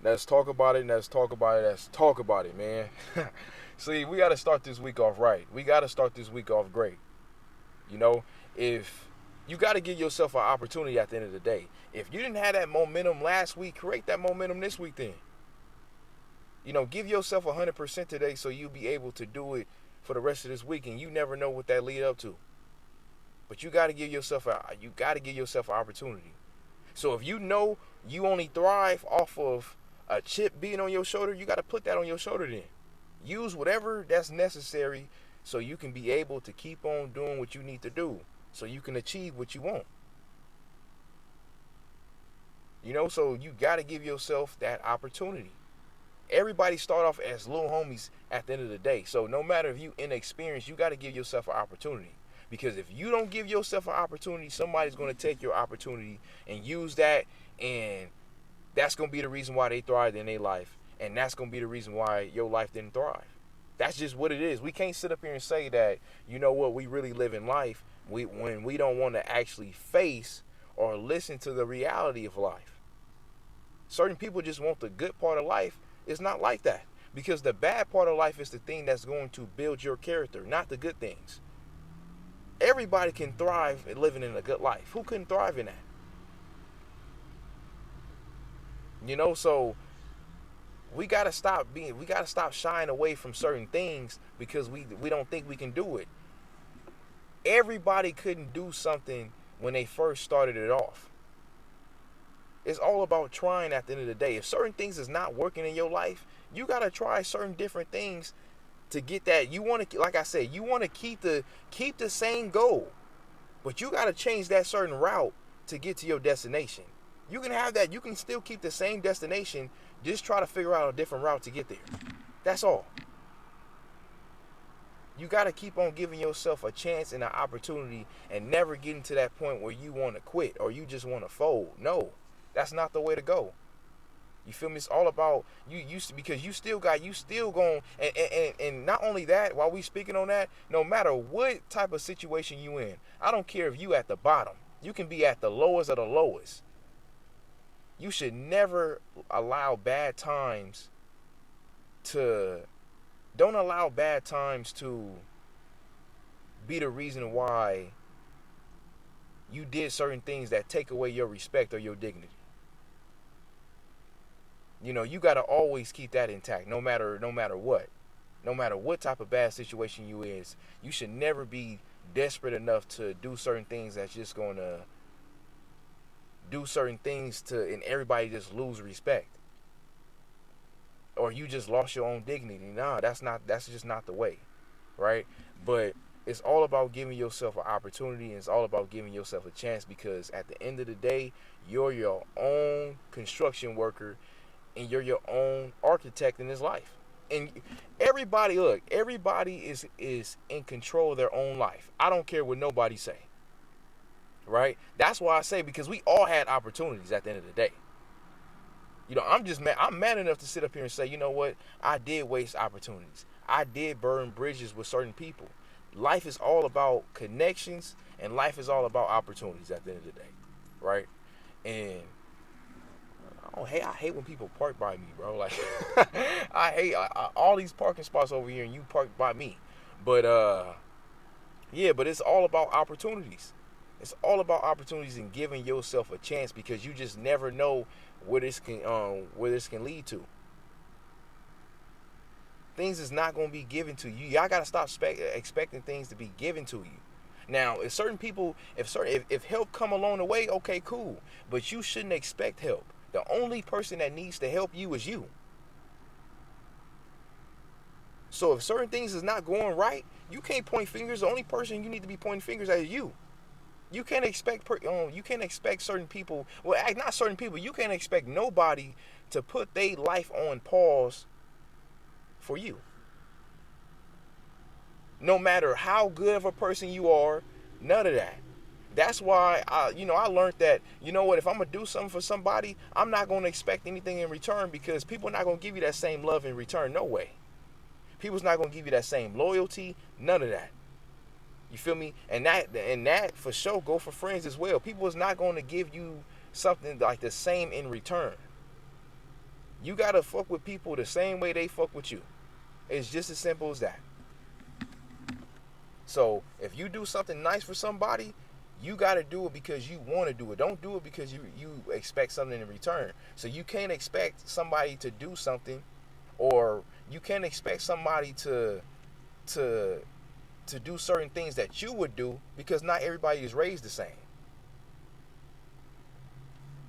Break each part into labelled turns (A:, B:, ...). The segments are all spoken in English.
A: Let's talk about it. Let's talk about it. Let's talk about it, man. See, we got to start this week off right. We got to start this week off great. You know, if you got to give yourself an opportunity at the end of the day. If you didn't have that momentum last week, create that momentum this week then. Give yourself 100% today so you'll be able to do it for the rest of this week, and you never know what that lead up to. But you got to give yourself an opportunity. So if you know you only thrive off of a chip being on your shoulder, you got to put that on your shoulder then. Use whatever that's necessary so you can be able to keep on doing what you need to do so you can achieve what you want. So you got to give yourself that opportunity. Everybody start off as little homies at the end of the day. So no matter if you inexperienced, you got to give yourself an opportunity. Because if you don't give yourself an opportunity, somebody's going to take your opportunity and use that, and that's going to be the reason why they thrived in their life, and that's going to be the reason why your life didn't thrive. That's just what it is. We can't sit up here and say that, we really live in life when we don't want to actually face or listen to the reality of life. Certain people just want the good part of life. It's not like that. Because the bad part of life is the thing that's going to build your character, not the good things. Everybody can thrive in living in a good life. Who couldn't thrive in that? So we gotta stop shying away from certain things because we don't think we can do it. Everybody couldn't do something when they first started it off. It's all about trying at the end of the day. If certain things is not working in your life, you got to try certain different things to get that. You want to, like I said, you want to keep the same goal, but you got to change that certain route to get to your destination. You can have that. You can still keep the same destination. Just try to figure out a different route to get there. That's all. You got to keep on giving yourself a chance and an opportunity and never getting to that point where you want to quit or you just want to fold. No. That's not the way to go. You feel me? It's all about because you still going, and not only that, while we speaking on that, no matter what type of situation you in, I don't care if you at the bottom. You can be at the lowest of the lowest. You should never allow bad times to be the reason why you did certain things that take away your respect or your dignity. You got to always keep that intact, no matter what. No matter what type of bad situation you is, you should never be desperate enough to do certain things that's just going to do certain things and everybody just lose respect. Or you just lost your own dignity. Nah, that's just not the way, right? But it's all about giving yourself an opportunity, and it's all about giving yourself a chance, because at the end of the day, you're your own construction worker and you're your own architect in this life. And everybody is in control of their own life. I don't care what nobody say. Right? That's why I say, because we all had opportunities at the end of the day. I'm mad enough to sit up here and say, you know what? I did waste opportunities. I did burn bridges with certain people. Life is all about connections, and life is all about opportunities at the end of the day. Right? And I hate when people park by me, bro. Like, I hate all these parking spots over here, and you park by me. But but it's all about opportunities. It's all about opportunities and giving yourself a chance, because you just never know where this can lead to. Things is not going to be given to you. Y'all got to stop expecting things to be given to you. Now, if certain people, if help come along the way, okay, cool. But you shouldn't expect help. The only person that needs to help you is you. So if certain things is not going right, you can't point fingers. The only person you need to be pointing fingers at is you. You can't expect certain people. Well, not certain people. You can't expect nobody to put their life on pause for you. No matter how good of a person you are, none of that. That's why I learned that, if I'm going to do something for somebody, I'm not going to expect anything in return, because people are not going to give you that same love in return. No way. People's not going to give you that same loyalty. None of that. You feel me? And that for sure go for friends as well. People is not going to give you something like the same in return. You gotta fuck with people the same way they fuck with you. It's just as simple as that. So if you do something nice for somebody, you gotta do it because you want to do it. Don't do it because you expect something in return. So you can't expect somebody to do something, or you can't expect somebody to do certain things that you would do, because not everybody is raised the same.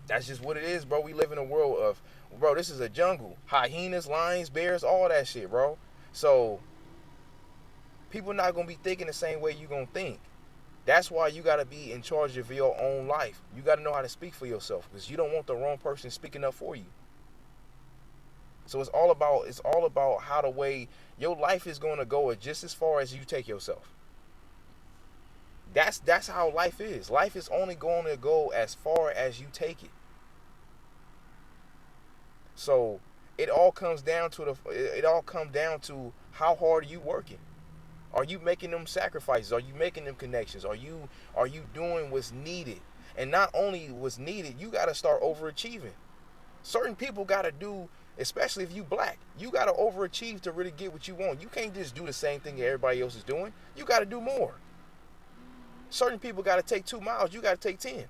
A: That's just what it is, bro. We live in a world of, bro, this is a jungle. Hyenas, lions, bears, all that shit, bro. So people not gonna be thinking the same way you gonna think. That's why you gotta be in charge of your own life. You gotta know how to speak for yourself, because you don't want the wrong person speaking up for you. So it's all about how the way your life is gonna go just as far as you take yourself. That's how life is. Life is only going to go as far as you take it. So it all comes down to how hard are you working? Are you making them sacrifices? Are you making them connections? Are you doing what's needed? And not only what's needed, you got to start overachieving. Certain people got to do, especially if you black, you got to overachieve to really get what you want. You can't just do the same thing that everybody else is doing. You got to do more. Certain people got to take 2 miles. You got to take 10.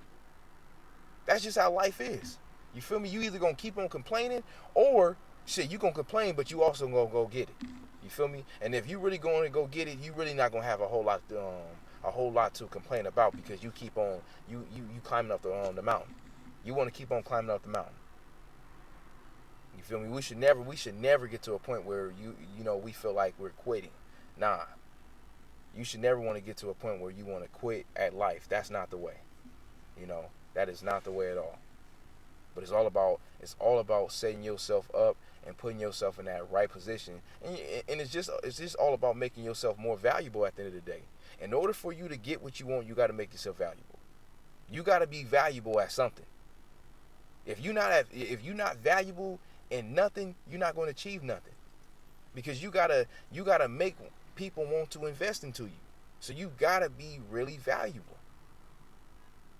A: That's just how life is. You feel me? You either going to keep on complaining, or shit, you going to complain, but you also going to go get it. You feel me? And if you really going to go get it, you really not going to have a whole lot to complain about, because you keep on, you climbing up the mountain. You want to keep on climbing up the mountain. You feel me? We should never get to a point where we feel like we're quitting. Nah. You should never want to get to a point where you want to quit at life. That's not the way. That is not the way at all. But it's all about setting yourself up and putting yourself in that right position. And it's just all about making yourself more valuable at the end of the day. In order for you to get what you want, you got to make yourself valuable. You got to be valuable at something. If you're not valuable in nothing, you're not going to achieve nothing. Because you gotta make people want to invest into you. So you gotta be really valuable.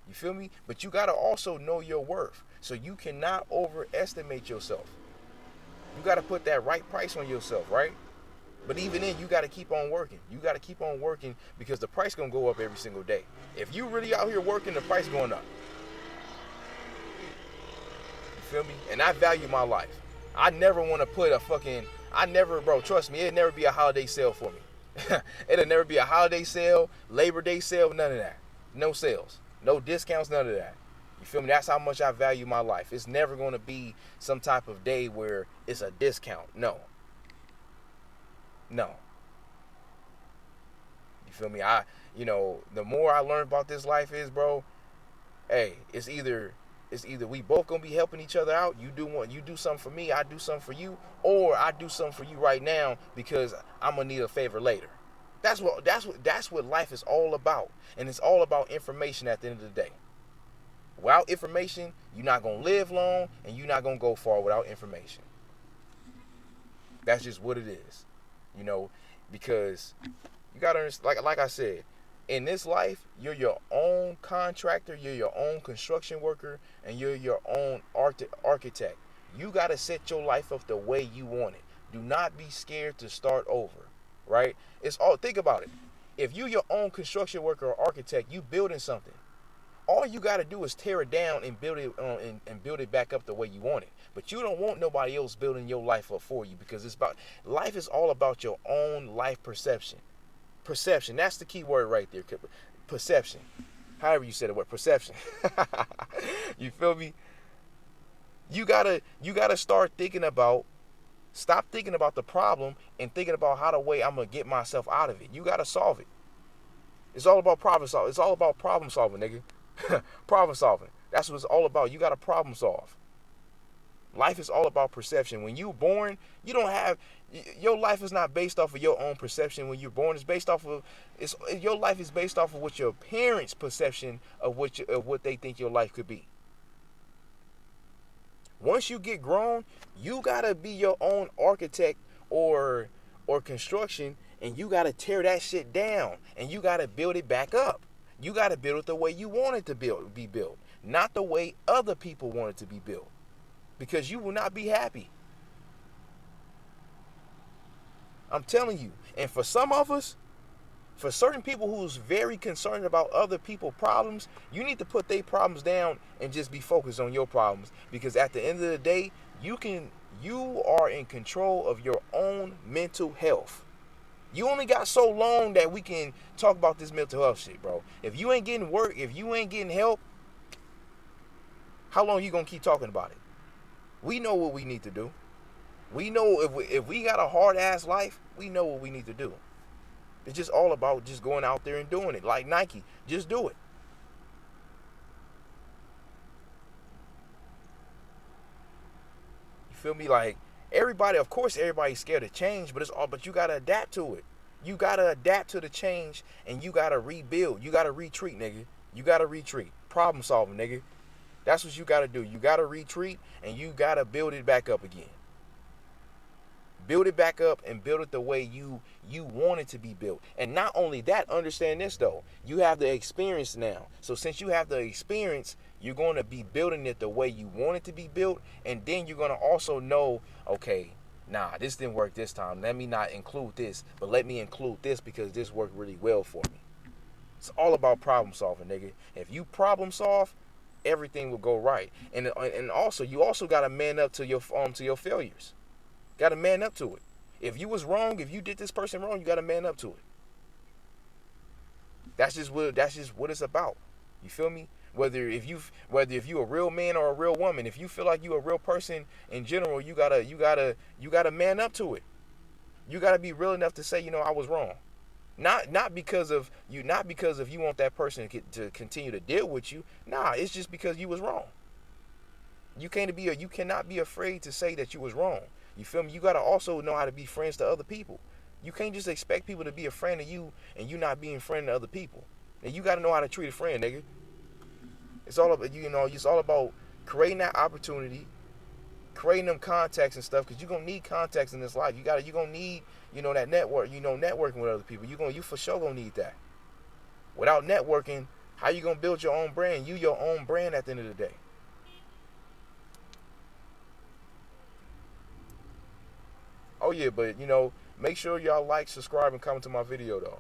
A: You feel me? But you gotta also know your worth. So you cannot overestimate yourself. You gotta put that right price on yourself, right? But even then, you gotta keep on working. You gotta keep on working, because the price gonna go up every single day. If you really out here working, the price going up. You feel me? And I value my life. I never want to put bro, trust me, it'll never be a holiday sale for me. It'll never be a holiday sale, Labor Day sale, none of that. No sales, no discounts, none of that. You feel me? That's how much I value my life. It's never going to be some type of day where it's a discount. No. You feel me? The more I learn about this life is, bro, hey, it's either we both gonna be helping each other out. You do something for me, I do something for you, or I do something for you right now because I'm gonna need a favor later. That's what life is all about, and it's all about information at the end of the day. Without information, you're not gonna live long, and you're not gonna go far without information. That's just what it is, because you gotta understand, like I said. In this life, you're your own contractor, you're your own construction worker, and you're your own architect. You got to set your life up the way you want it. Do not be scared to start over, right? Think about it. If you're your own construction worker or architect, you building something. All you got to do is tear it down and build it and build it back up the way you want it. But you don't want nobody else building your life up for you, because life is all about your own life perception. Perception, that's the key word right there. Perception. However you said the word, perception. You feel me? You gotta stop thinking about the problem and thinking about how the way I'm gonna get myself out of it. You gotta solve it. It's all about problem solving. It's all about problem solving, nigga. Problem solving. That's what it's all about. You gotta problem solve. Life is all about perception. When you're born, your life is not based off of your own perception. When you're born, your life is based off of what your parents' perception of what they think your life could be. Once you get grown, you gotta be your own architect or construction, and you gotta tear that shit down, and you gotta build it back up. You gotta build it the way you want it to be built, not the way other people want it to be built. because you will not be happy. I'm telling you. And for some of us, for certain people who's very concerned about other people's problems, you need to put their problems down and just be focused on your problems. Because at the end of the day, you are in control of your own mental health. You only got so long that we can talk about this mental health shit, bro. If you ain't getting work, if you ain't getting help, how long you gonna keep talking about it? We know what we need to do. We know if we got a hard ass life, we know what we need to do. It's just all about just going out there and doing it. Like Nike, just do it. You feel me? Like everybody, of course, everybody's scared of change, but but you gotta adapt to it. You gotta adapt to the change, and you gotta rebuild. You gotta retreat, nigga. You gotta retreat. Problem solving, nigga. That's what you gotta do. You gotta retreat, and you gotta build it back up again. Build it back up and build it the way you want it to be built. And not only that, understand this though. You have the experience now. So since you have the experience, you're going to be building it the way you want it to be built. And then you're going to also know, okay, nah, this didn't work this time. Let me not include this, but let me include this because this worked really well for me. It's all about problem solving, nigga. If you problem solve, everything will go right. And also, you also got to man up to your failures. Got to man up to it. If you was wrong, if you did this person wrong, you got to man up to it. That's just what it's about. You feel me? Whether if you a real man or a real woman, if you feel like you a real person in general, you gotta man up to it. You gotta be real enough to say, I was wrong. Not because of you want that person to continue to deal with you. Nah, it's just because you was wrong. You cannot be afraid to say that you was wrong. You feel me? You gotta also know how to be friends to other people. You can't just expect people to be a friend of you and you not being a friend to other people. And you gotta know how to treat a friend, nigga. It's all about it's all about creating that opportunity, creating them contacts and stuff, because you're gonna need contacts in this life. You're gonna need, that network, networking with other people. You for sure gonna need that. Without networking, how you gonna build your own brand? You your own brand at the end of the day. Oh yeah, but make sure y'all like, subscribe, and comment to my video though.